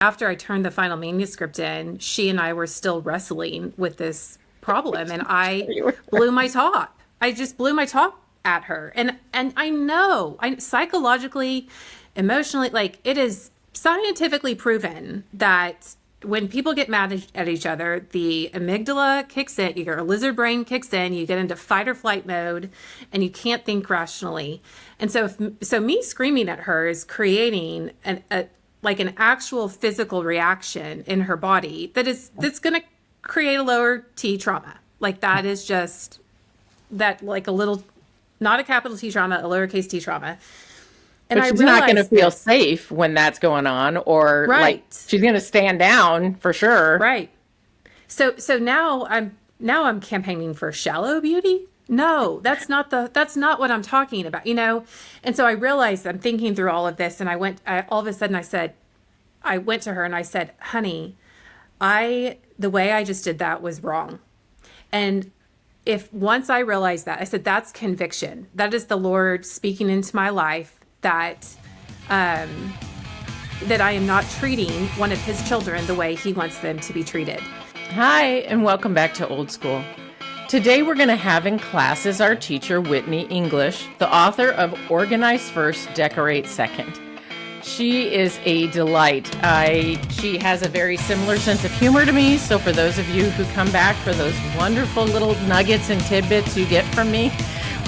after I turned the final manuscript in, she and I were still wrestling with this problem, and I blew my top. I just blew my top at her. And I know, I psychologically, emotionally, like it is scientifically proven that when people get mad at each other, the amygdala kicks in, your lizard brain kicks in, you get into fight or flight mode, and you can't think rationally. And so me screaming at her is creating like an actual physical reaction in her body that's going to create a lower T trauma. Like that is just that, like a little, not a capital T trauma, a lowercase T trauma. And But I she's not going to realized feel this. safe when that's going on, or like Right. she's going to stand down for sure. Right. So now I'm campaigning for shallow beauty. No, that's not what I'm talking about, you know? And so I realized I'm thinking through all of this, and all of a sudden I went to her and I said, honey, the way I just did that was wrong. And if once I realized that, I said, that's conviction. That is the Lord speaking into my life that I am not treating one of his children the way he wants them to be treated. Hi, and welcome back to Old School. Today we're going to have in class as our teacher, Whitney English, the author of Organize First, Decorate Second. She is a delight. She has a very similar sense of humor to me, so for those of you who come back for those wonderful little nuggets and tidbits you get from me,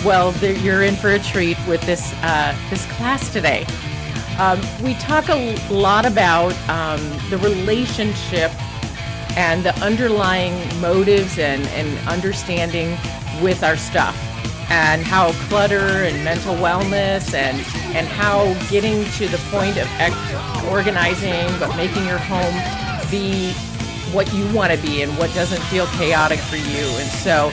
well, you're in for a treat with this class today. We talk a lot about the relationship and the underlying motives and understanding with our stuff, and how clutter and mental wellness and how getting to the point of organizing but making your home be what you want to be and what doesn't feel chaotic for you. And so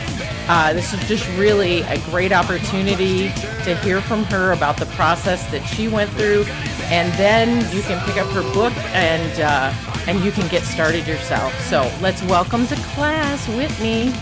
this is just really a great opportunity to hear from her about the process that she went through, and then you can pick up her book and you can get started yourself. So let's welcome to class, Whitney.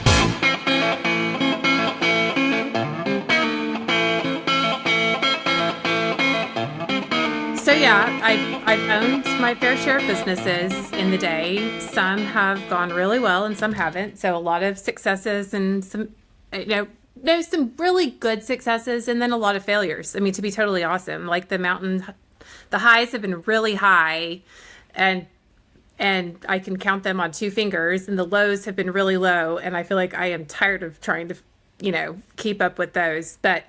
So yeah, I've owned my fair share of businesses in the day. Some have gone really well and some haven't. So a lot of successes and some, there's some really good successes and then a lot of failures. I mean, to be totally awesome, like the highs have been really high, and I can count them on two fingers, and the lows have been really low, and I feel like I am tired of trying to, keep up with those. But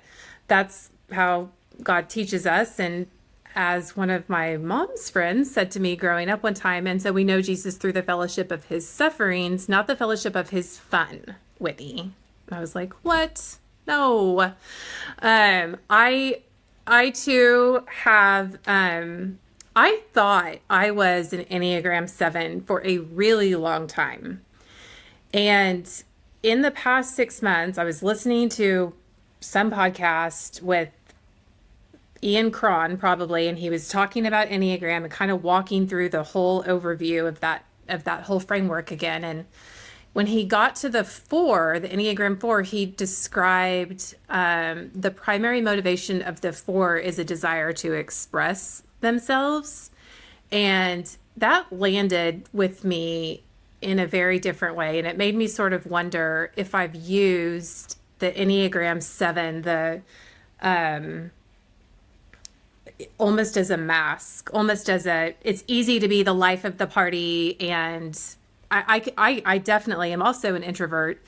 that's how God teaches us. And as one of my mom's friends said to me growing up one time, and so we know Jesus through the fellowship of his sufferings, not the fellowship of his fun, Whitney. I was like, what? No. I too have, I thought I was an Enneagram 7 for a really long time. And in the past 6 months, I was listening to some podcast with Ian Cron, probably, and he was talking about Enneagram and kind of walking through the whole overview of that whole framework again. And when he got to the Enneagram 4, he described the primary motivation of the 4 is a desire to express themselves. And that landed with me in a very different way. And it made me sort of wonder if I've used the Enneagram 7, almost as a mask, almost as it's easy to be the life of the party. And I definitely am also an introvert.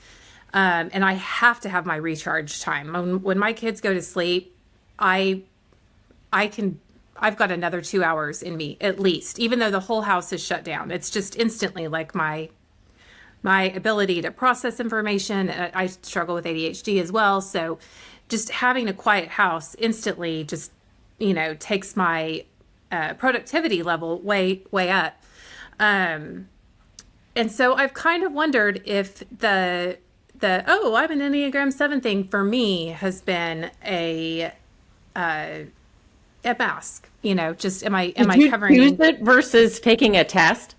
And I have to have my recharge time. When my kids go to sleep, I've got another 2 hours in me at least, even though the whole house is shut down. It's just instantly like my ability to process information. I struggle with ADHD as well. So just having a quiet house instantly just, takes my productivity level way up. And so I've kind of wondered if I'm an Enneagram 7 thing for me has been a mask, just am I Did you covering? choose it versus taking a test?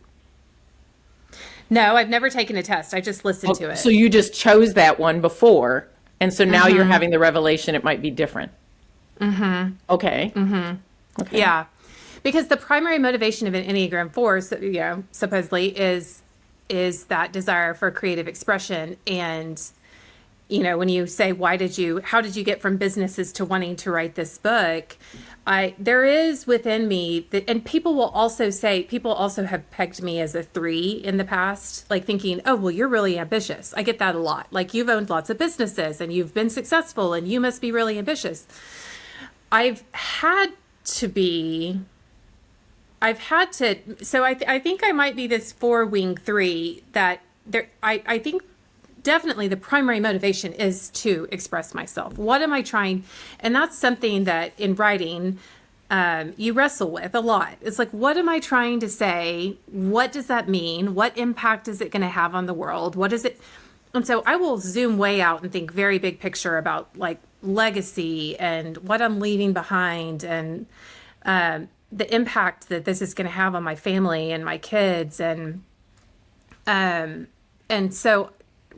No, I've never taken a test. I just listened to it. So you just chose that one before, and so now you're having the revelation it might be different. Mm-hmm. Okay. Mm-hmm. Okay. Yeah. Because the primary motivation of an Enneagram 4, so, supposedly is that desire for creative expression. And when you say, how did you get from businesses to wanting to write this book? There is within me that, and people also have pegged me as a 3 in the past, like thinking, oh, well, you're really ambitious. I get that a lot. Like, you've owned lots of businesses and you've been successful and you must be really ambitious. I've had to be, so I think I might be this 4-wing 3 that I think definitely the primary motivation is to express myself. What am I trying? And that's something that in writing, you wrestle with a lot. It's like, what am I trying to say? What does that mean? What impact is it going to have on the world? What is it? And so I will zoom way out and think very big picture about like legacy and what I'm leaving behind, and the impact that this is going to have on my family and my kids. And so,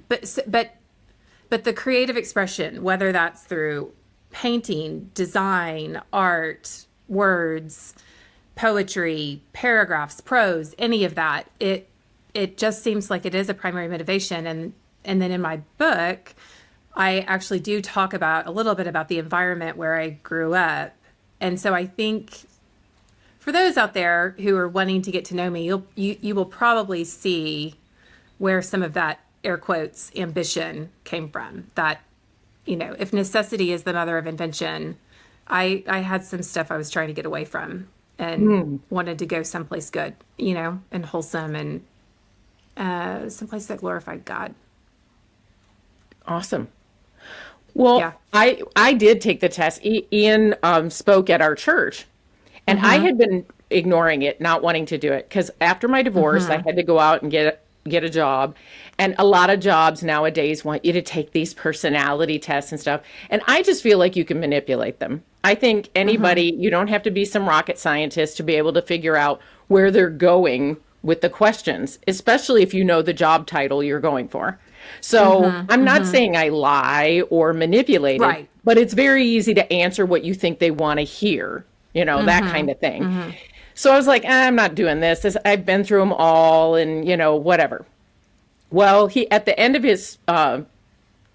but the creative expression, whether that's through painting, design, art, words, poetry, paragraphs, prose, any of that, it just seems like it is a primary motivation. And then in my book, I actually do talk about a little bit about the environment where I grew up. And so I think for those out there who are wanting to get to know me, you will probably see where some of that air quotes ambition came from. That, if necessity is the mother of invention, I had some stuff I was trying to get away from and wanted to go someplace good, and wholesome, and someplace that glorified God. Awesome. Well, Yeah. I did take the test. Ian spoke at our church, and I had been ignoring it, not wanting to do it, because after my divorce, I had to go out and get a job. And a lot of jobs nowadays want you to take these personality tests and stuff. And I just feel like you can manipulate them. I think anybody, you don't have to be some rocket scientist to be able to figure out where they're going with the questions, especially if you know the job title you're going for. So I'm not saying I lie or manipulate it, Right. but it's very easy to answer what you think they want to hear, that kind of thing. So I was like, I'm not doing this. I've been through them all and, whatever. Well, he at the end of his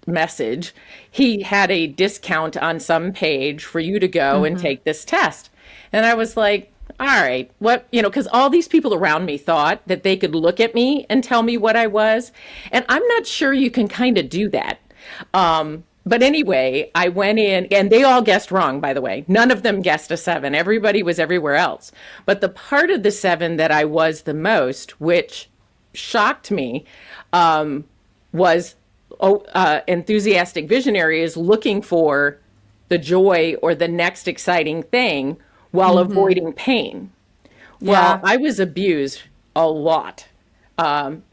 message, he had a discount on some page for you to go and take this test. And I was like, all right, what, because all these people around me thought that they could look at me and tell me what I was. And I'm not sure you can kind of do that. But anyway, I went in and they all guessed wrong, by the way. None of them guessed a 7. Everybody was everywhere else. But the part of the 7 that I was the most, which shocked me, was enthusiastic visionary is looking for the joy or the next exciting thing while avoiding pain. Well, I was abused a lot,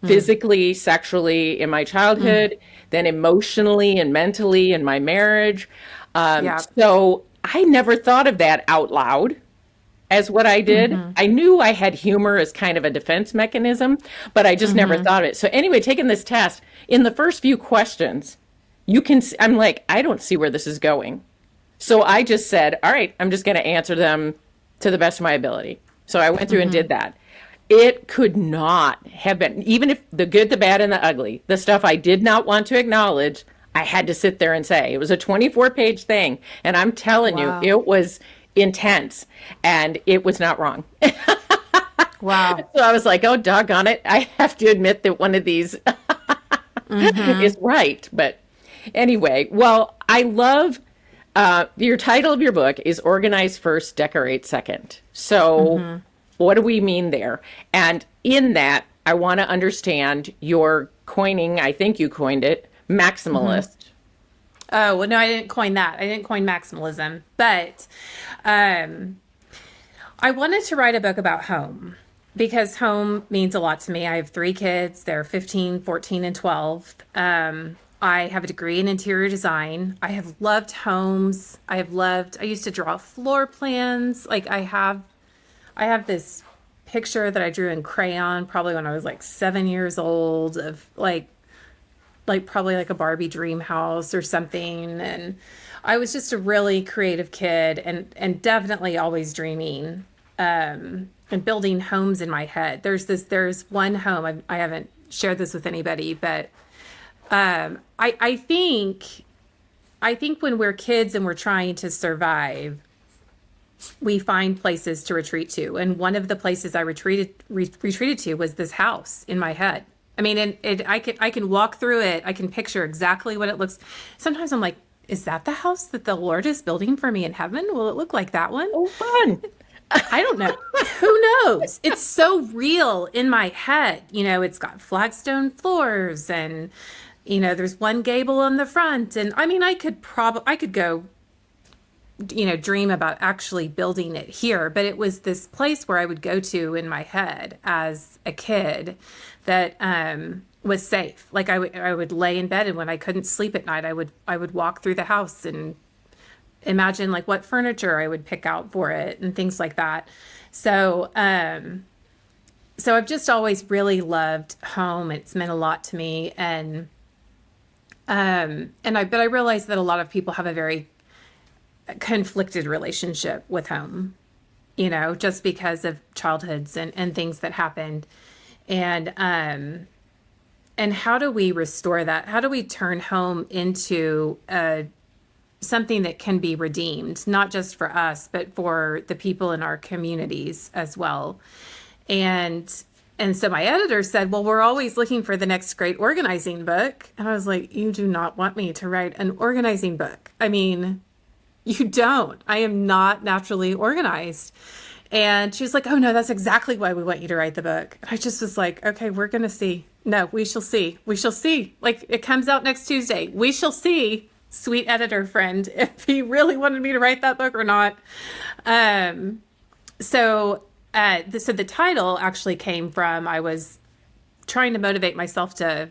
physically, sexually in my childhood, then emotionally and mentally in my marriage. So I never thought of that out loud as what I did. I knew I had humor as kind of a defense mechanism, but I just never thought of it. So anyway, taking this test, in the first few questions, I'm like, I don't see where this is going. So I just said, all right, I'm just going to answer them to the best of my ability. So I went through and did that. It could not have been, even if the good, the bad, and the ugly, the stuff I did not want to acknowledge, I had to sit there and say. It was a 24-page thing. And I'm telling you, it was intense. And it was not wrong. Wow. So I was like, oh, doggone it. I have to admit that one of these is right. But anyway, well, I love your title of your book is Organize First, Decorate Second. So what do we mean there? And in that, I want to understand your coining, I think you coined it, maximalist. Oh, well, no, I didn't coin that. I didn't coin maximalism, but I wanted to write a book about home because home means a lot to me. I have 3 kids. They're 15, 14, and 12. I have a degree in interior design. I have loved homes. I used to draw floor plans. Like I have this picture that I drew in crayon probably when I was like 7 years old of like probably like a Barbie dream house or something. And I was just a really creative kid and definitely always dreaming. and building homes in my head. There's one home, I haven't shared this with anybody, but I think when we're kids and we're trying to survive, we find places to retreat to. And one of the places I retreated to was this house in my head. I mean, and I can walk through it. I can picture exactly what it looks. Sometimes I'm like, is that the house that the Lord is building for me in heaven? Will it look like that one? Oh, fun. I don't know. Who knows? It's so real in my head. It's got flagstone floors and, there's one gable on the front. And I mean, I could go, dream about actually building it here. But it was this place where I would go to in my head as a kid that was safe. Like I would lay in bed, and when I couldn't sleep at night, I would walk through the house and imagine like what furniture I would pick out for it and things like that. So I've just always really loved home. It's meant a lot to me. But I realize that a lot of people have a very conflicted relationship with home, just because of childhoods and things that happened. And how do we restore that? How do we turn home into something that can be redeemed, not just for us, but for the people in our communities as well? And so my editor said, well, we're always looking for the next great organizing book. And I was like, you do not want me to write an organizing book. I mean, you don't. I am not naturally organized. And she was like, oh, no, that's exactly why we want you to write the book. And I just was like, okay, we're going to see. No, we shall see. We shall see. Like, it comes out next Tuesday. We shall see, sweet editor friend, if he really wanted me to write that book or not. So the title actually came from, I was trying to motivate myself to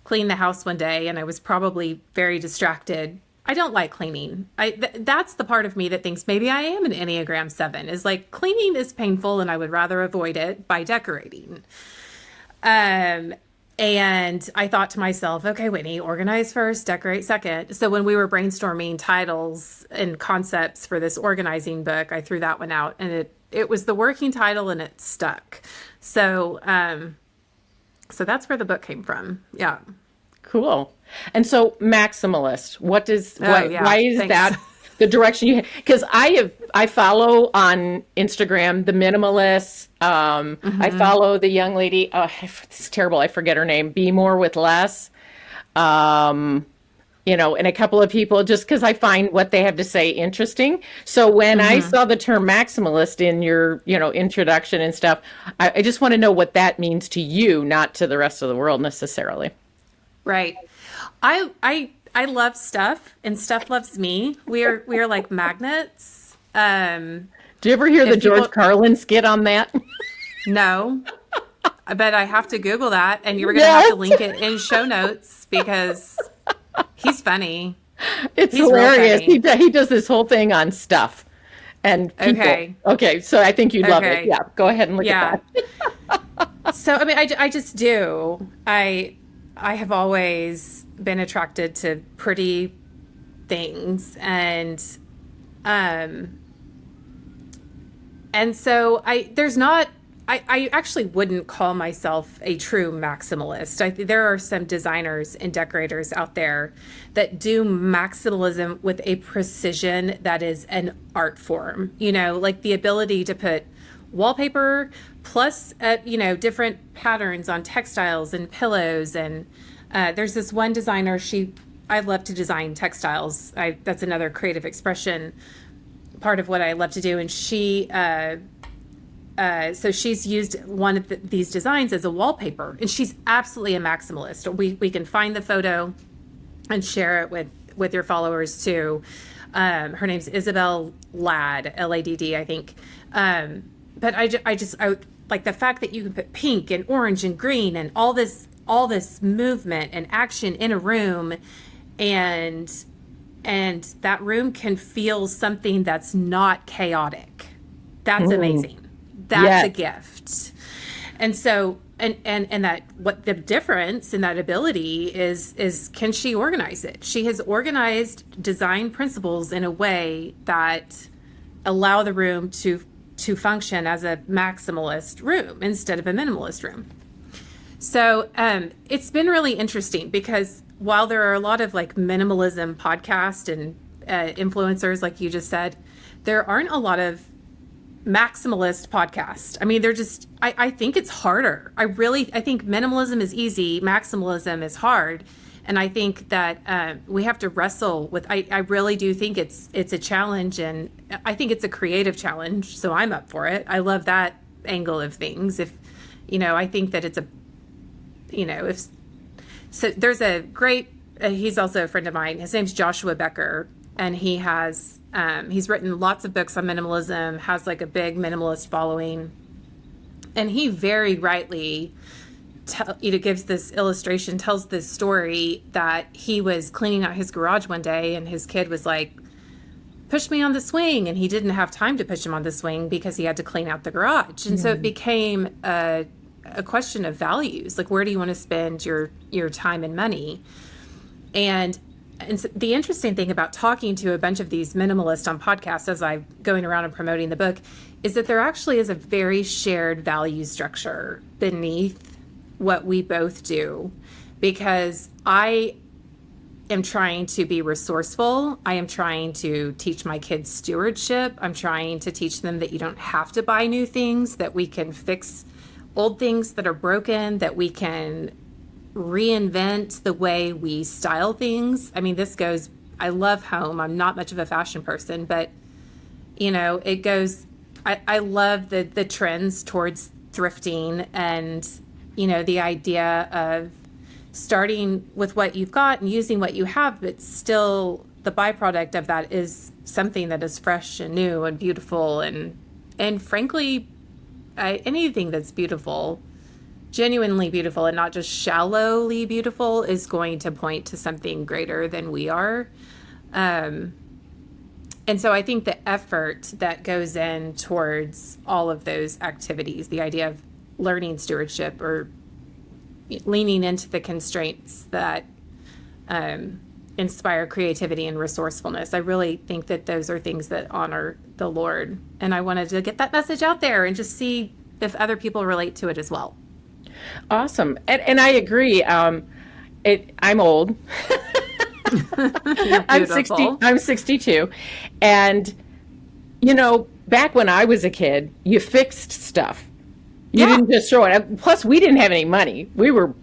clean the house one day, and I was probably very distracted. I don't like cleaning. That's the part of me that thinks maybe I am an Enneagram 7, is like cleaning is painful and I would rather avoid it by decorating. And I thought to myself, okay, Whitney, organize first, decorate second. So when we were brainstorming titles and concepts for this organizing book, I threw that one out, and it was the working title and it stuck. So that's where the book came from. Yeah. Cool. And so maximalist, why is Thanks. that the direction you, because I follow on Instagram, the minimalists. I follow the young lady. Oh, it's terrible. I forget her name. Be More with Less. And a couple of people, just because I find what they have to say interesting. So when I saw the term maximalist in your, introduction and stuff, I just want to know what that means to you, not to the rest of the world necessarily. Right. I love stuff, and stuff loves me. We are like magnets. Do you ever hear the George Carlin skit on that? No, but I have to Google that, and you're going to have to link it in show notes because he's funny. It's hilarious. He does this whole thing on stuff and people. Okay, so I think you'd love it. Yeah, go ahead and look at that. So, I mean, I just do. I have always been attracted to pretty things, and so I actually wouldn't call myself a true maximalist. There are some designers and decorators out there that do maximalism with a precision that is an art form, like the ability to put wallpaper plus, different patterns on textiles and pillows. And there's this one designer, I love to design textiles. That's another creative expression, part of what I love to do. And so she's used one of these designs as a wallpaper, and she's absolutely a maximalist. We can find the photo and share it with your followers too. Her name's Isabel Ladd, Ladd, I think. But I like the fact that you can put pink and orange and green and all this movement and action in a room, and that room can feel something that's not chaotic. That's amazing. That's a gift. And so, and that what the difference in that ability is can she organize it? She has organized design principles in a way that allow the room to to function as a maximalist room instead of a minimalist room. So it's been really interesting because while there are a lot of like minimalism podcasts and influencers, like you just said, there aren't a lot of maximalist podcasts. I mean, they're just, I think it's harder. I think minimalism is easy, maximalism is hard. And I think that we have to wrestle with, I really do think it's a challenge, and I think it's a creative challenge. So I'm up for it. I love that angle of things. I think that it's so there's a great, he's also a friend of mine. His name's Joshua Becker, and he's written lots of books on minimalism, has like a big minimalist following. And he very rightly gives this illustration, tells this story that he was cleaning out his garage one day and his kid was like, push me on the swing. And he didn't have time to push him on the swing because he had to clean out the garage. And so it became a question of values. Like, where do you want to spend your time and money? And so the interesting thing about talking to a bunch of these minimalists on podcasts as I'm going around and promoting the book is that there actually is a very shared value structure beneath what we both do, because I am trying to be resourceful. I am trying to teach my kids stewardship. I'm trying to teach them that you don't have to buy new things, that we can fix old things that are broken, that we can reinvent the way we style things. I mean, I love home. I'm not much of a fashion person, but it goes, I love the trends towards thrifting and the idea of starting with what you've got and using what you have, but still the byproduct of that is something that is fresh and new and beautiful. And frankly, anything that's beautiful, genuinely beautiful and not just shallowly beautiful, is going to point to something greater than we are. And so I think the effort that goes in towards all of those activities, the idea of learning stewardship or leaning into the constraints that inspire creativity and resourcefulness, I really think that those are things that honor the Lord. And I wanted to get that message out there and just see if other people relate to it as well. Awesome. And I agree. I'm old. I'm 62. And, back when I was a kid, you fixed stuff. You didn't just throw it out. Plus, we didn't have any money. We were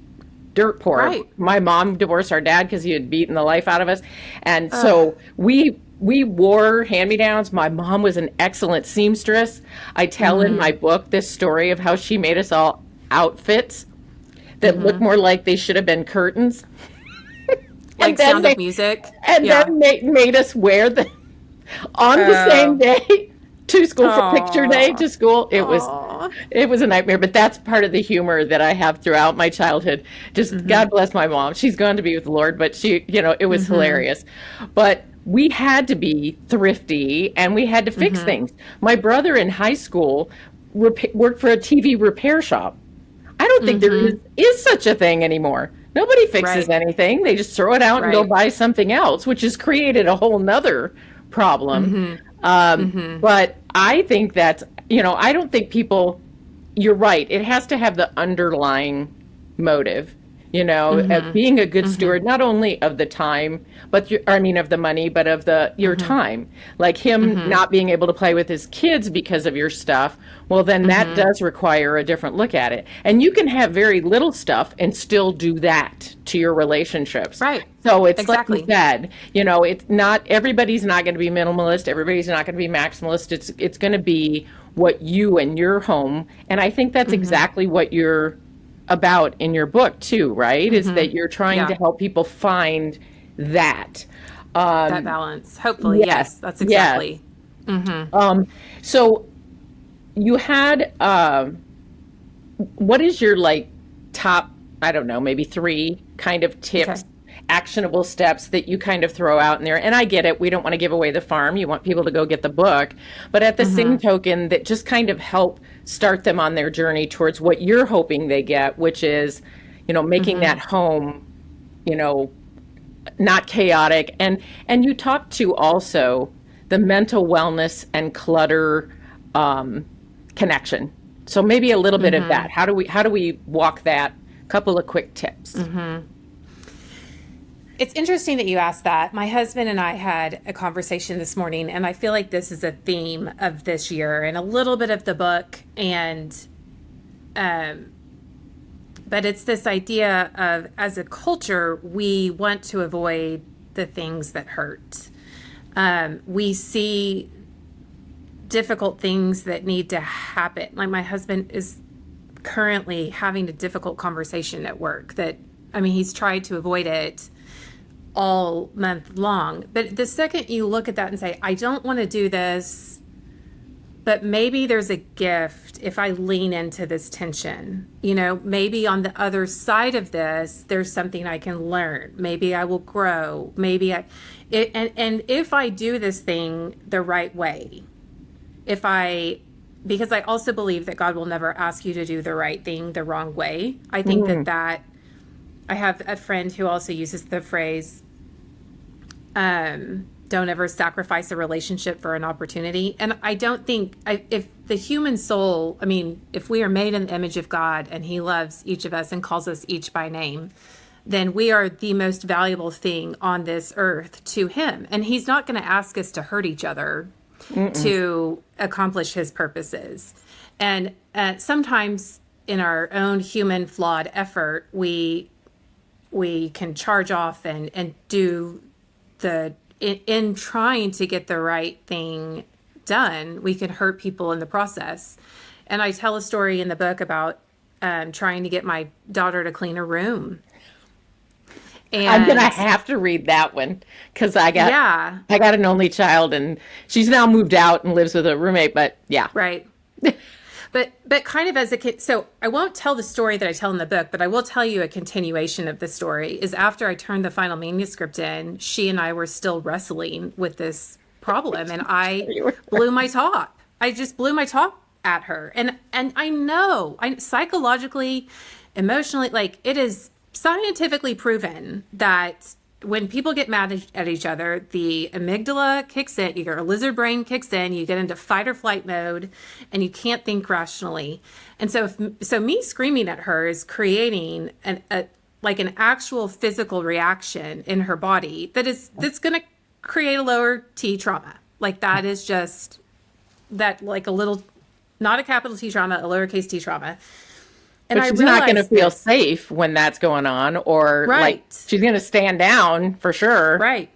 dirt poor. Right. My mom divorced our dad because he had beaten the life out of us. And so we wore hand-me-downs. My mom was an excellent seamstress. I tell in my book this story of how she made us all outfits that looked more like they should have been curtains. Like Sound of Music. And then made us wear them on the same day to school for picture day to school. It was a nightmare, but that's part of the humor that I have throughout my childhood. Just God bless my mom. She's gone to be with the Lord, but she, it was hilarious. But we had to be thrifty and we had to fix things. My brother in high school worked for a TV repair shop. I don't think there is such a thing anymore. Nobody fixes anything. They just throw it out and go buy something else, which has created a whole nother problem. But I think that's, I don't think people, you're right. It has to have the underlying motive, of being a good steward, not only of the time, but of the money, but of your time. Like him not being able to play with his kids because of your stuff. Well, then that does require a different look at it. And you can have very little stuff and still do that to your relationships. Right. So it's like you said, it's not, everybody's not going to be minimalist. Everybody's not going to be maximalist. It's going to be what you and your home. And I think that's exactly what you're about in your book too, right? Is that you're trying to help people find that. That balance. Hopefully, yes. That's exactly. Yes. So you had, what is your top, I don't know, maybe 3 kind of tips, actionable steps that you kind of throw out in there? And I get it. We don't want to give away the farm. You want people to go get the book. But at the same token, that just kind of help start them on their journey towards what you're hoping they get, which is, making that home, not chaotic. And you talked to also the mental wellness and clutter connection. So maybe a little bit of that. How do we walk that? Couple of quick tips. It's interesting that you asked that. My husband and I had a conversation this morning, and I feel like this is a theme of this year and a little bit of the book. But it's this idea of, as a culture, we want to avoid the things that hurt. We see difficult things that need to happen. Like my husband is currently having a difficult conversation at work that, I mean, he's tried to avoid it all month long. But the second you look at that and say, I don't want to do this, but maybe there's a gift if I lean into this tension. You know, maybe on the other side of this, there's something I can learn. Maybe I will grow. And if I do this thing the right way, because I also believe that God will never ask you to do the right thing the wrong way. I think that I have a friend who also uses the phrase, don't ever sacrifice a relationship for an opportunity. And I don't think, if the human soul, I mean, if we are made in the image of God and he loves each of us and calls us each by name, then we are the most valuable thing on this earth to him. And he's not going to ask us to hurt each other to accomplish his purposes. And sometimes in our own human flawed effort, we can charge off and do in trying to get the right thing done, we can hurt people in the process. And I tell a story in the book about trying to get my daughter to clean her room. And I'm gonna have to read that one because I got an only child and she's now moved out and lives with a roommate. But yeah, right. But kind of as a kid, so I won't tell the story that I tell in the book, but I will tell you a continuation of the story. Is after I turned the final manuscript in, she and I were still wrestling with this problem, and I blew my top. I just blew my top at her, and I know, psychologically, emotionally, like, it is scientifically proven that when people get mad at each other, the amygdala kicks in, your lizard brain kicks in, you get into fight or flight mode, and you can't think rationally. And so me screaming at her is creating an actual physical reaction in her body that's going to create a lower T trauma. Like, that is just that, like, a little, not a capital T trauma, a lowercase T trauma. And but she's not going to feel safe when that's going on, or like she's going to stand down for sure. Right.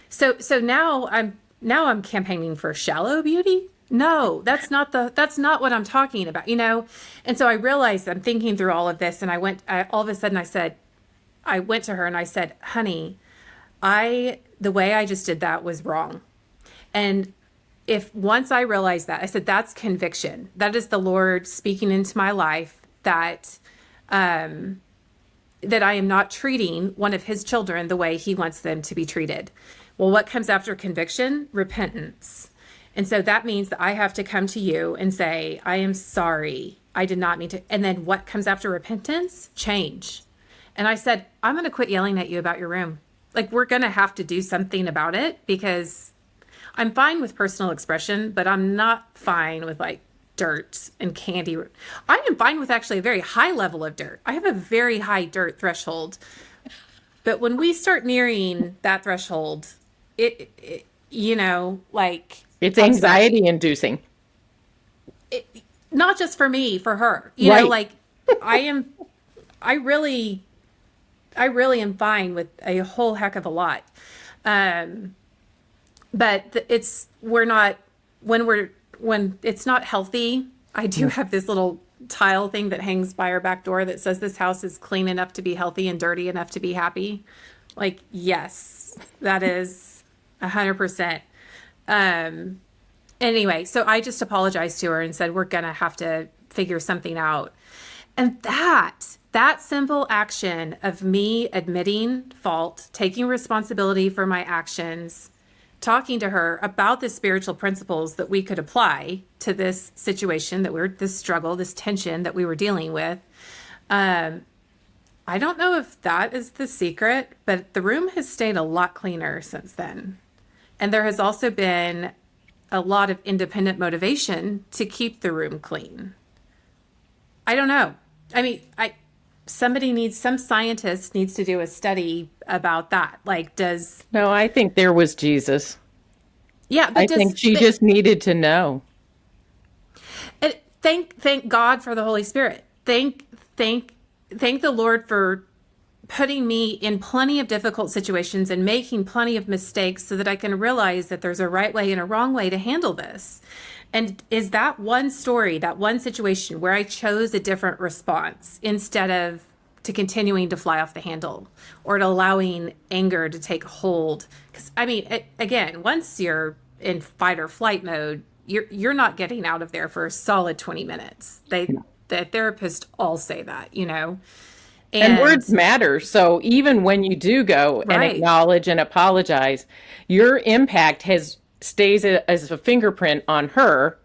So now I'm campaigning for shallow beauty. No, that's not what I'm talking about, you know? And so I realized, I'm thinking through all of this, and all of a sudden I went to her and I said, honey, the way I just did that was wrong. And once I realized that, I said, that's conviction. That is the Lord speaking into my life, that I am not treating one of his children the way he wants them to be treated. Well, what comes after conviction? Repentance. And so that means that I have to come to you and say, I am sorry. I did not mean to. And then what comes after repentance? Change. And I said, I'm going to quit yelling at you about your room. Like, we're going to have to do something about it, because I'm fine with personal expression, but I'm not fine with, like, dirt and candy. I am fine with actually a very high level of dirt. I have a very high dirt threshold. But when we start nearing that threshold, it you know, like, it's anxiety inducing. Not just for me, for her. You know, like, I really am fine with a whole heck of a lot. But when it's not healthy, I do have this little tile thing that hangs by our back door that says, this house is clean enough to be healthy and dirty enough to be happy. Like, yes, that is 100%. Anyway, so I just apologized to her and said, we're going to have to figure something out. And that simple action of me admitting fault, taking responsibility for my actions, talking to her about the spiritual principles that we could apply to this situation this struggle, this tension that we were dealing with. I don't know if that is the secret, but the room has stayed a lot cleaner since then. And there has also been a lot of independent motivation to keep the room clean. I don't know. I mean, some scientist needs to do a study about that. Like, No, I think there was Jesus. yeah, I but think she just needed to know. thank God for the Holy Spirit. Thank the Lord for putting me in plenty of difficult situations and making plenty of mistakes so that I can realize that there's a right way and a wrong way to handle this. And is that one story, that one situation where I chose a different response instead of to continuing to fly off the handle or to allowing anger to take hold? Because I mean, again, once you're in fight or flight mode, you're not getting out of there for a solid 20 minutes. The therapists all say that, you know. And And words matter. So even when you do go and right. acknowledge and apologize, your impact has stays as a fingerprint on her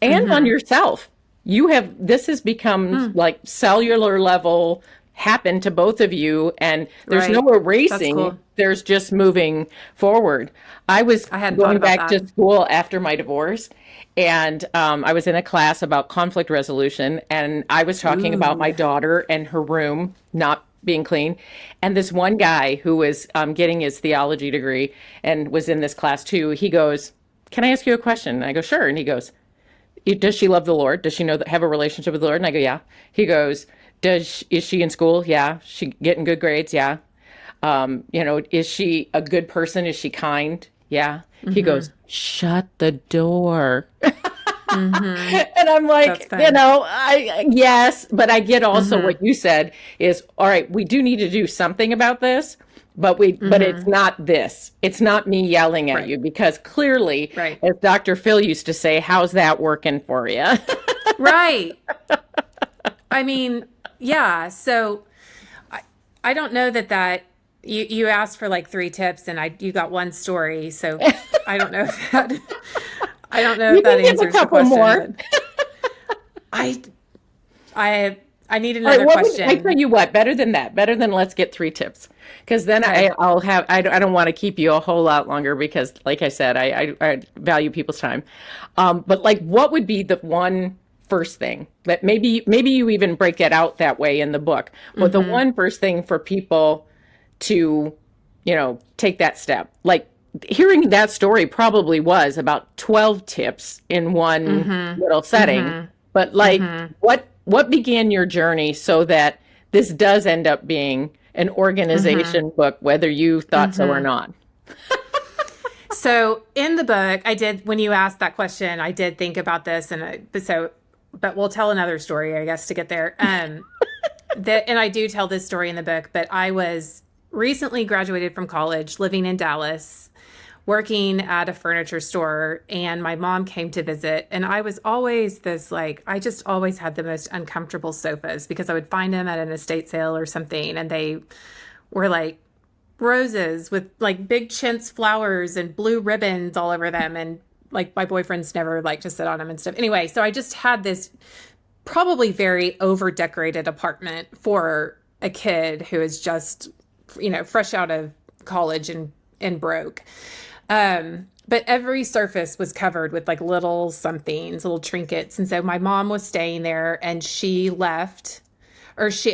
and on yourself. This has become like cellular level happen to both of you, and there's no Right. That's erasing. cool. There's just moving forward. I was I hadn't thought going about back that. to school after my divorce, and I was in a class about conflict resolution, and I was talking about my Ooh. daughter and her room not being clean. And this one guy who was getting his theology degree and was in this class too, he goes, "Can I ask you a question?" And I go, "Sure." And he goes, "Does she love the Lord? Does she have a relationship with the Lord?" And I go, "Yeah." He goes, Is she in school? Yeah." "She getting good grades?" "Yeah." Is she a good person? Is she kind?" "Yeah." He goes, "Shut the door." And I'm That's like, fun. yes, but I get also what you said is, all right, we do need to do something about this, but it's not this. It's not me yelling at Right. you, because clearly, Right. as Dr. Phil used to say, how's that working for you? Right. I mean, yeah. So I don't know that you asked for like three tips and you got one story. So I don't know if that I don't know You if that can give a answers the couple question, more. but I I need All right, another I tell question. you what, better than that, better than let's get three tips. Because then Okay. I don't want to keep you a whole lot longer because, like I said, I value people's time. But like, what would be the one first thing that maybe you even break that out that way in the book, but the one first thing for people to, take that step? Like, hearing that story probably was about 12 tips in one little setting, but like, what began your journey so that this does end up being an organization book, whether you thought so or not? So in the book, I did, when you asked that question, I did think about this, but we'll tell another story, I guess, to get there. And I do tell this story in the book, but I was recently graduated from college, living in Dallas, working at a furniture store, and my mom came to visit. And I was always I just always had the most uncomfortable sofas because I would find them at an estate sale or something, and they were like roses with like big chintz flowers and blue ribbons all over them. And like my boyfriends never liked to sit on them and stuff. Anyway, so I just had this probably very over decorated apartment for a kid who is just, fresh out of college and broke. But every surface was covered with like little somethings, little trinkets. And so my mom was staying there and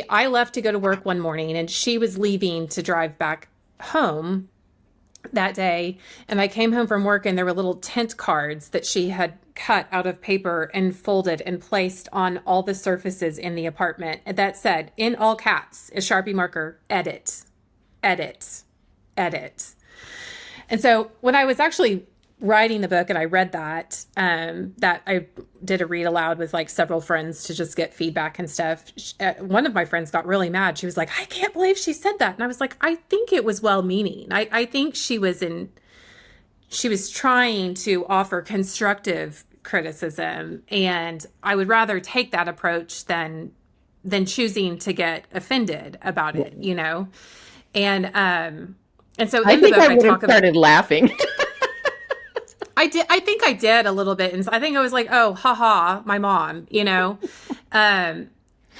I left to go to work one morning and she was leaving to drive back home that day. And I came home from work and there were little tent cards that she had cut out of paper and folded and placed on all the surfaces in the apartment. And that said, in all caps, a Sharpie marker, edit, edit, edit. And so when I was actually writing the book and I read that I did a read aloud with like several friends to just get feedback and stuff. One of my friends got really mad. She was like, "I can't believe she said that." And I was like, I think it was well meaning. I think she was trying to offer constructive criticism. And I would rather take that approach than choosing to get offended about it, you know? And so I in the think book, I I would have talk about, started laughing. I think I did a little bit. And I think I was like, oh, haha, my mom, you know?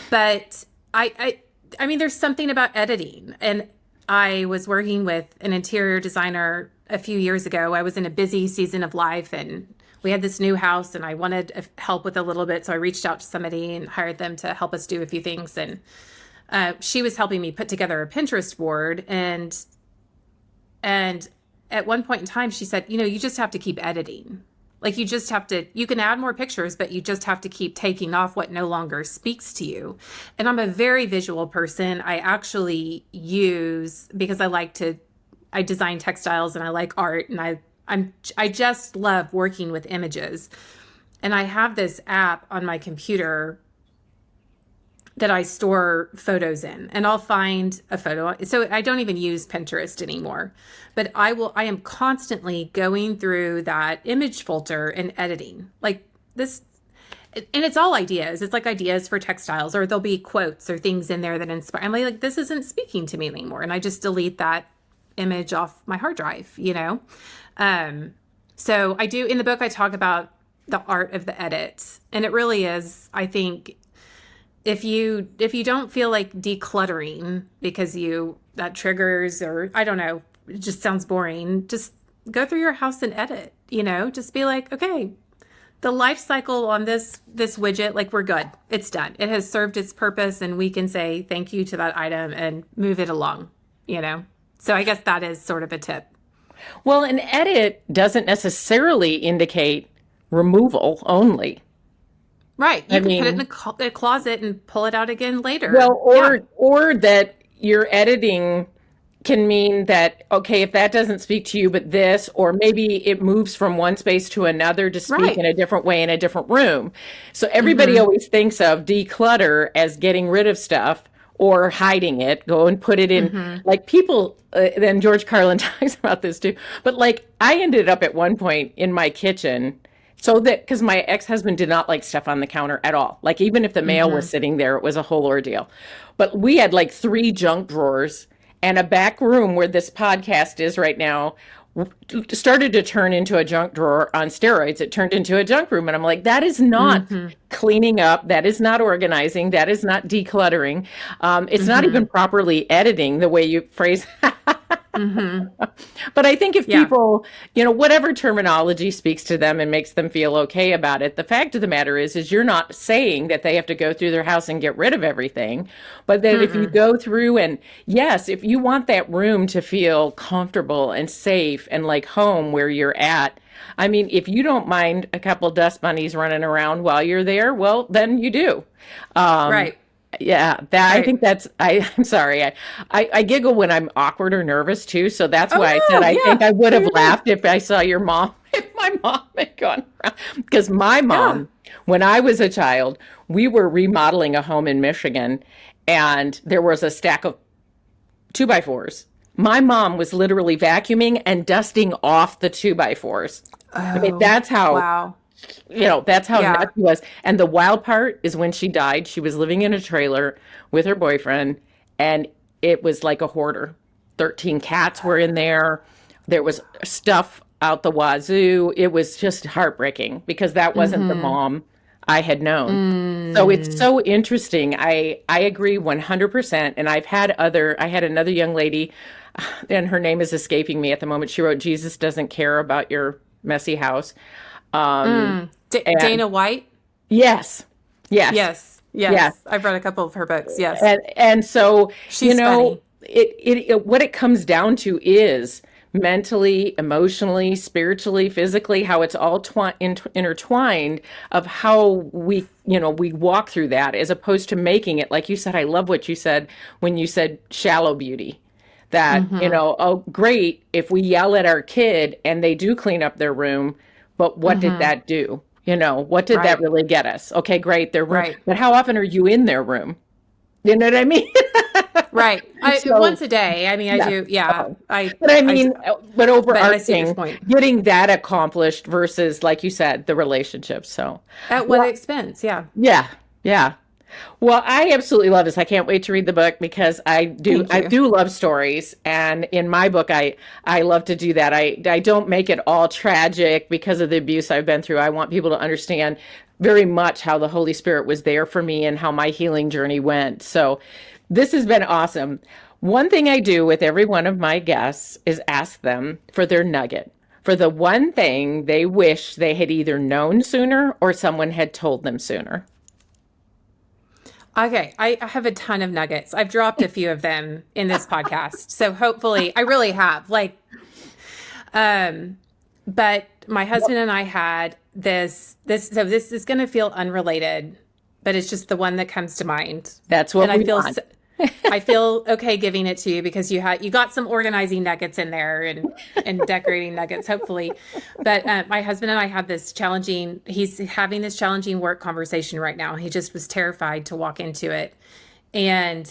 But I mean, there's something about editing. And I was working with an interior designer a few years ago. I was in a busy season of life and we had this new house and I wanted help with a little bit. So I reached out to somebody and hired them to help us do a few things. And she was helping me put together a Pinterest board. And at one point in time, she said, you just have to keep editing. Like you just have to, you can add more pictures, but you just have to keep taking off what no longer speaks to you. And I'm a very visual person. I actually use, because I design textiles and I like art and I just love working with images. And I have this app on my computer that I store photos in, and I'll find a photo. So I don't even use Pinterest anymore, but I am constantly going through that image filter and editing like this. And it's all ideas. It's like ideas for textiles, or there'll be quotes or things in there that inspire. I'm like, this isn't speaking to me anymore. And I just delete that image off my hard drive, So I do, in the book, I talk about the art of the edit. And it really is, I think, if you don't feel like decluttering because that triggers, or I don't know, it just sounds boring, just go through your house and edit, just be like, okay, the life cycle on this widget, like we're good. It's done. It has served its purpose and we can say thank you to that item and move it along, So I guess that is sort of a tip. Well, an edit doesn't necessarily indicate removal only. Right. You can put it in a closet and pull it out again later. Well, or that your editing can mean that, okay, if that doesn't speak to you, but this, or maybe it moves from one space to another to speak in a different way in a different room. So everybody always thinks of declutter as getting rid of stuff or hiding it, go and put it in, like people, then George Carlin talks about this too, but like I ended up at one point in my kitchen, so that, because my ex-husband did not like stuff on the counter at all. Like even if the mail was sitting there, it was a whole ordeal. But we had like 3 junk drawers and a back room where this podcast is right now started to turn into a junk drawer on steroids. It turned into a junk room. And I'm like, that is not cleaning up. That is not organizing. That is not decluttering. It's not even properly editing the way you phrase But I think if people, whatever terminology speaks to them and makes them feel okay about it, the fact of the matter is you're not saying that they have to go through their house and get rid of everything, but that if you go through and yes, if you want that room to feel comfortable and safe and like home where you're at, I mean, if you don't mind a couple dust bunnies running around while you're there, well, then you do. Right. Yeah, I think that's, I'm sorry. I giggle when I'm awkward or nervous too. So that's why I said, I think I would have laughed if I saw your mom, if my mom had gone around. Because my mom, when I was a child, we were remodeling a home in Michigan and there was a stack of 2x4s. My mom was literally vacuuming and dusting off the 2x4s. I mean, that's how, that's how nuts she was. And the wild part is when she died, she was living in a trailer with her boyfriend, and it was like a hoarder. 13 cats were in there. There was stuff out the wazoo. It was just heartbreaking because that wasn't the mom I had known. So it's so interesting. I agree 100%. And I had another young lady, and her name is escaping me at the moment. She wrote, Jesus doesn't care about your messy house. Dana White? Yes. Yes. I've read a couple of her books. Yes. And so, She's funny. What it comes down to is mentally, emotionally, spiritually, physically, how it's all intertwined of how we walk through that, as opposed to making it, like you said. I love what you said when you said shallow beauty. That, oh, great if we yell at our kid and they do clean up their room, but what did that do? What did that really get us? Okay, great, their room. But how often are you in their room? You know what I mean? Right. Once a day. I mean, I do. Yeah. But overarching, getting that accomplished versus, like you said, the relationship. So at what expense? Yeah. Yeah. Well, I absolutely love this. I can't wait to read the book because I do love stories. And in my book, I love to do that. I don't make it all tragic because of the abuse I've been through. I want people to understand very much how the Holy Spirit was there for me and how my healing journey went. So this has been awesome. One thing I do with every one of my guests is ask them for their nugget, for the one thing they wish they had either known sooner or someone had told them sooner. Okay, I have a ton of nuggets. I've dropped a few of them in this podcast. So hopefully, I really have. But my husband and I had so this is going to feel unrelated, but it's just the one that comes to mind. That's what And we want. I feel okay giving it to you because you got some organizing nuggets in there and decorating nuggets, hopefully. But my husband and I had he's having this challenging work conversation right now. He just was terrified to walk into it. And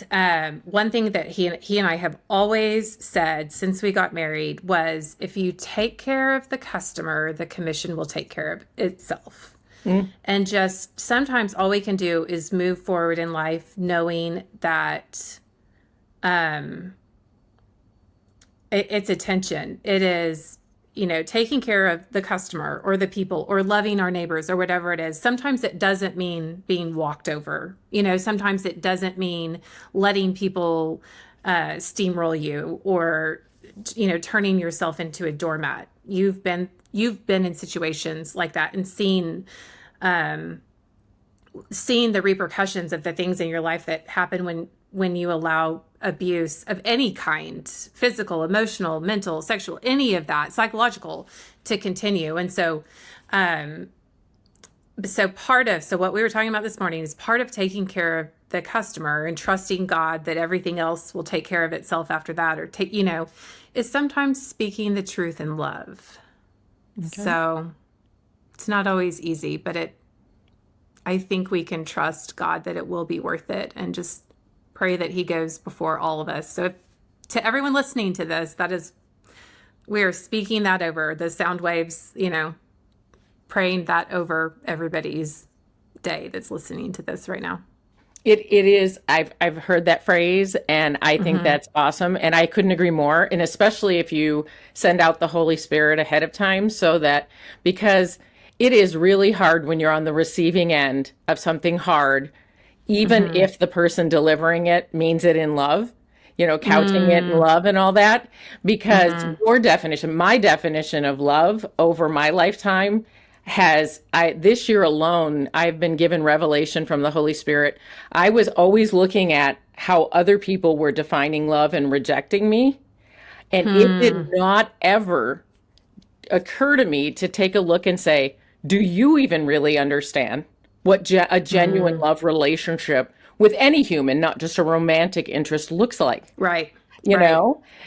one thing that he and I have always said since we got married was, if you take care of the customer, the commission will take care of itself. And just sometimes all we can do is move forward in life knowing that it's attention. It is, taking care of the customer or the people or loving our neighbors or whatever it is. Sometimes it doesn't mean being walked over. Sometimes it doesn't mean letting people steamroll you or, turning yourself into a doormat. You've been in situations like that and seeing the repercussions of the things in your life that happen when you allow abuse of any kind, physical, emotional, mental, sexual, any of that, psychological, to continue. And so what we were talking about this morning is part of taking care of the customer and trusting God that everything else will take care of itself after that, or is sometimes speaking the truth in love. Okay. So it's not always easy, but I think we can trust God that it will be worth it, and just pray that he goes before all of us. So to everyone listening to this, we are speaking that over the sound waves, praying that over everybody's day that's listening to this right now. It is. I've heard that phrase, and I think that's awesome. And I couldn't agree more. And especially if you send out the Holy Spirit ahead of time, because it is really hard when you're on the receiving end of something hard, even if the person delivering it means it in love, couching it in love and all that, because my definition of love over my lifetime this year alone, I've been given revelation from the Holy Spirit. I was always looking at how other people were defining love and rejecting me. And it did not ever occur to me to take a look and say, do you even really understand what a genuine love relationship with any human, not just a romantic interest, looks like? Right.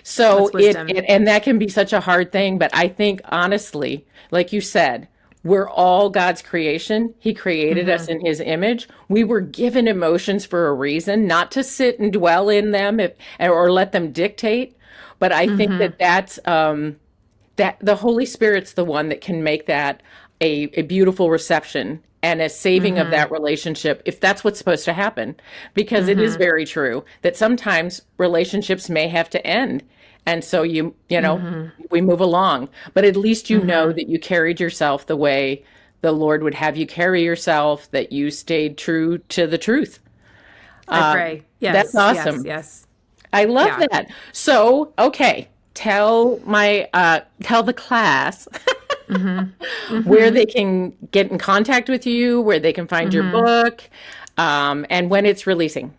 So and that can be such a hard thing. But I think, honestly, like you said, we're all God's creation. He created us in his image. We were given emotions for a reason, not to sit and dwell in them or let them dictate. But I think that's that the Holy Spirit's the one that can make that a beautiful reception and a saving of that relationship, if that's what's supposed to happen. Because it is very true that sometimes relationships may have to end. And so we move along, but at least you know that you carried yourself the way the Lord would have you carry yourself, that you stayed true to the truth. I pray. Yes. That's awesome. Yes. I love that. So, okay, tell the class where they can get in contact with you, where they can find your book, and when it's releasing.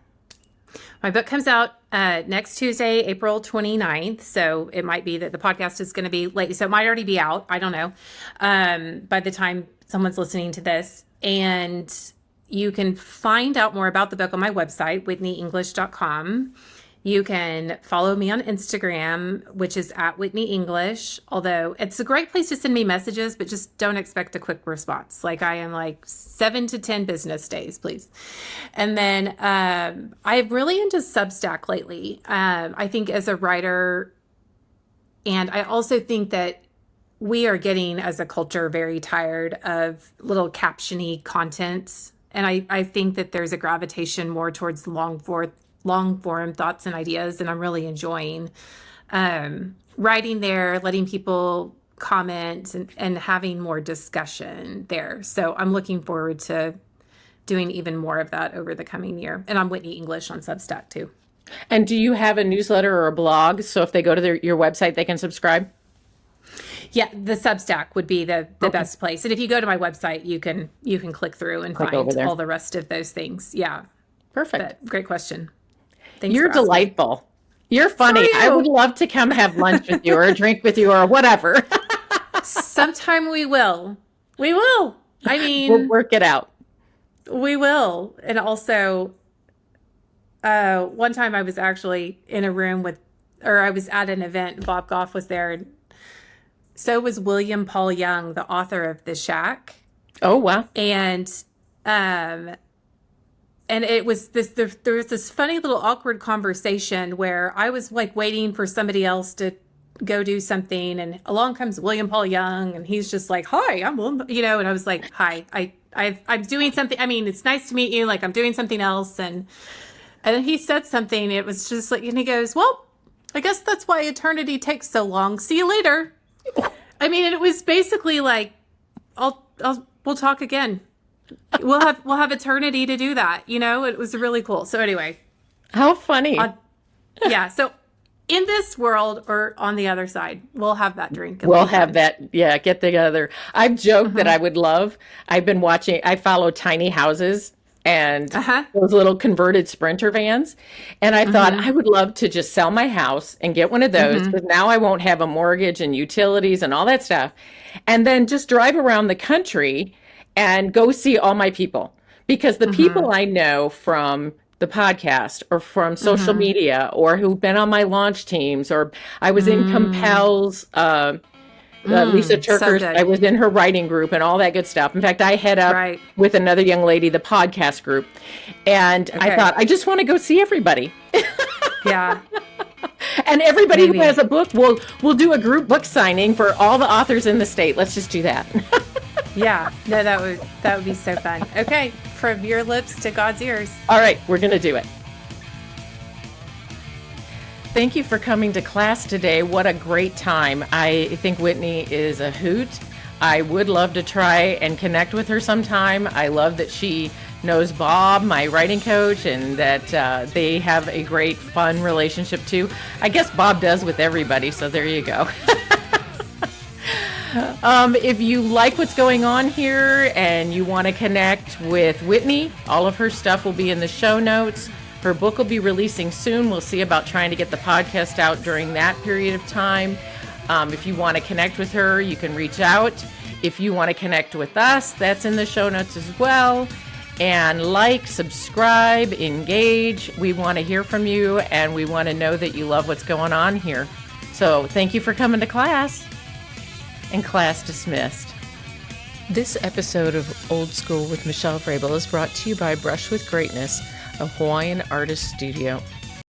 My book comes out next Tuesday, April 29th. So it might be that the podcast is going to be late. So it might already be out. I don't know. By the time someone's listening to this. And you can find out more about the book on my website, whitneyenglish.com. You can follow me on Instagram, which is at Whitney English, although it's a great place to send me messages, but just don't expect a quick response. I am 7 to 10 business days, please. And then I'm really into Substack lately. I think as a writer, and I also think that we are getting as a culture very tired of little captiony content. And I think that there's a gravitation more towards long form thoughts and ideas, and I'm really enjoying writing there, letting people comment and having more discussion there. So I'm looking forward to doing even more of that over the coming year. And I'm Whitney English on Substack too. And do you have a newsletter or a blog? So if they go to your website, they can subscribe? Yeah, the Substack would be the best place. And if you go to my website, you can click through and Click over find there. all the rest of those things. Yeah. Perfect. But great question. Thanks You're for asking. delightful. You're funny. So are I you. would love to come have lunch with you or a drink with you or whatever. Sometime we will. We will. I We'll mean, work it out. we will. And also, one time I was actually in a room or I was at an event, and Bob Goff was there, and so was William Paul Young, the author of The Shack. Oh, wow. And it was there was this funny little awkward conversation where I was like waiting for somebody else to go do something, and along comes William Paul Young, and he's just like, "Hi, I'm William," and I was like, "Hi, I'm doing something. I mean, it's nice to meet you. Like, I'm doing something else." And then he said something. It was just like, and he goes, "Well, I guess that's why eternity takes so long. See you later." I mean, and it was basically like, we'll talk again. We'll have eternity to do that. It was really cool. So anyway, How funny. yeah. So in this world or on the other side, we'll have that drink. We'll have that. Yeah, get together. I've joked that I would love. I follow tiny houses and those little converted Sprinter vans. And I thought I would love to just sell my house and get one of those because now I won't have a mortgage and utilities and all that stuff. And then just drive around the country and go see all my people. Because the people I know from the podcast or from social media or who've been on my launch teams, or I was in Compel's, Lisa Turker's, good. I was in her writing group and all that good stuff. In fact, I head up Right. with another young lady, the podcast group. And I Okay. thought, I just want to go see everybody. Yeah. And everybody Maybe. who has a book, we'll do a group book signing for all the authors in the state. Let's just do that. Yeah. No, that would be so fun. Okay. From your lips to God's ears. All right, we're going to do it. Thank you for coming to class today. What a great time. I think Whitney is a hoot. I would love to try and connect with her sometime. I love that she knows Bob, my writing coach, and that they have a great, fun relationship too. I guess Bob does with everybody, so there you go. If you like what's going on here and you want to connect with Whitney, all of her stuff will be in the show notes. Her book will be releasing soon. We'll see about trying to get the podcast out during that period of time. If you want to connect with her, you can reach out. If you want to connect with us, that's in the show notes as well. And like, subscribe, engage. We want to hear from you, and we want to know that you love what's going on here. So thank you for coming to class. And class dismissed. This episode of Old School with Michele Vrabel is brought to you by Brush with Greatness, a Hawaiian artist studio.